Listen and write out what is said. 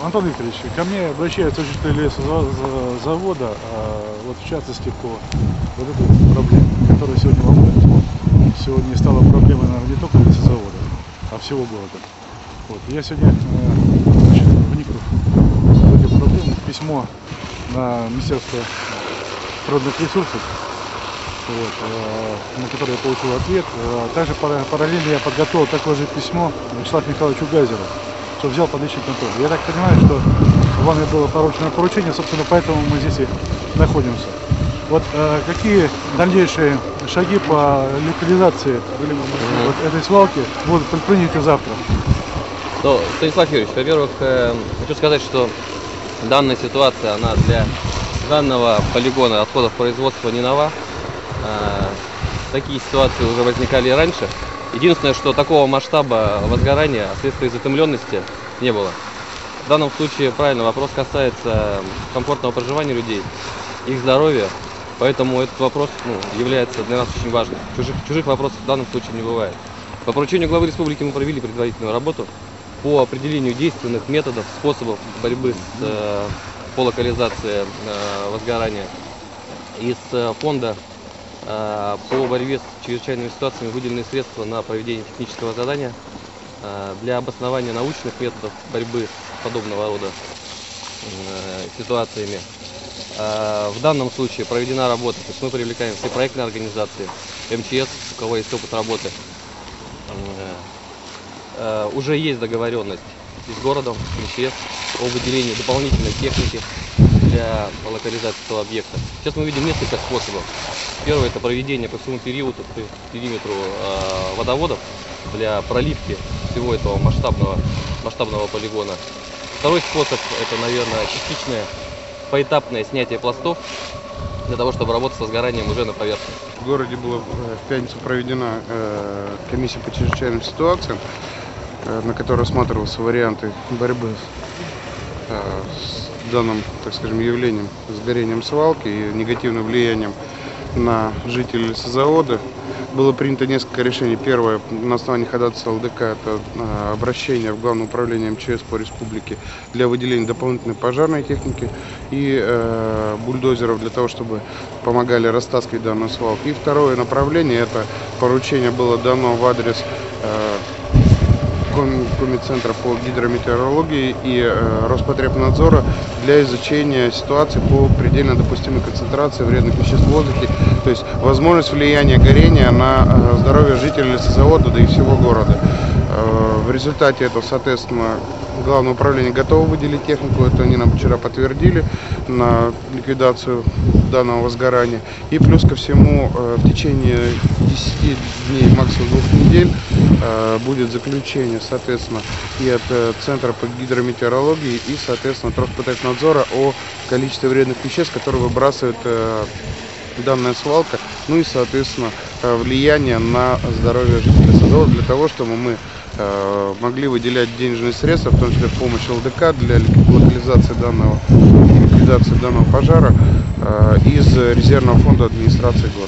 Антон Викторович, ко мне обращаются жители лесозавода, вот в частности по вот этой проблеме, которая сегодня волнует. Сегодня стала проблемой, наверное, не только лесозавода, а всего города. Вот. Я сегодня вникнув в эту проблему, письмо на Министерство природных ресурсов, вот, на которое я получил ответ. Также параллельно я подготовил такое же письмо Вячеславу Михайловичу Гайзеру, что взял под личный контроль. Я так понимаю, что вами было поручено поручение, собственно, поэтому мы здесь и находимся. Вот какие дальнейшие шаги по локализации вот этой свалки будут предприняты завтра? Ну, Станислав Юрьевич, во-первых, хочу сказать, что данная ситуация, она для данного полигона отходов производства не нова. Такие ситуации уже возникали и раньше. Единственное, что такого масштаба возгорания вследствие затемленности не было. В данном случае, правильно, вопрос касается комфортного проживания людей, их здоровья, поэтому этот вопрос является для нас очень важным. Чужих вопросов в данном случае не бывает. По поручению главы республики мы провели предварительную работу по определению действенных методов, способов борьбы по локализации возгорания. Из фонда по борьбе с чрезвычайными ситуациями выделены средства на проведение технического задания для обоснования научных методов борьбы с подобного рода ситуациями. В данном случае проведена работа, то есть мы привлекаем все проектные организации, МЧС, у кого есть опыт работы. Уже есть договоренность с городом, с МЧС о выделении дополнительной техники для локализации этого объекта. Сейчас мы видим несколько способов. Первое — это проведение по всему периметру водоводов для проливки всего этого масштабного полигона. Второй способ — это, наверное, частичное поэтапное снятие пластов для того, чтобы работать со сгоранием уже на поверхности. В городе была в пятницу проведена комиссия по чрезвычайным ситуациям, на которой рассматривался варианты борьбы с данным, так скажем, явлением, с горением свалки и негативным влиянием на жителей лесозавода. Было принято несколько решений. Первое, на основании ходатайства ЛДК, это обращение в Главное управление МЧС по республике для выделения дополнительной пожарной техники и бульдозеров для того, чтобы помогали растаскивать данную свалку. И второе направление, это поручение было дано в адрес Комицентра по гидрометеорологии и Роспотребнадзора для изучения ситуации по предельно допустимой концентрации вредных веществ в воздухе, то есть возможность влияния горения на здоровье жителей лесозавода, да и всего города. В результате этого, соответственно, Главное управление готово выделить технику, это они нам вчера подтвердили, на ликвидацию данного возгорания. И плюс ко всему в течение 10 дней, максимум 2 недель будет заключение, соответственно, и от Центра по гидрометеорологии, и, соответственно, от Роспотребнадзора о количестве вредных веществ, которые выбрасывает данная свалка, ну и, соответственно, влияние на здоровье жителей лесозавода, для того, чтобы мы могли выделять денежные средства, в том числе помощь ЛДК для локализации ликвидации данного пожара из резервного фонда администрации города.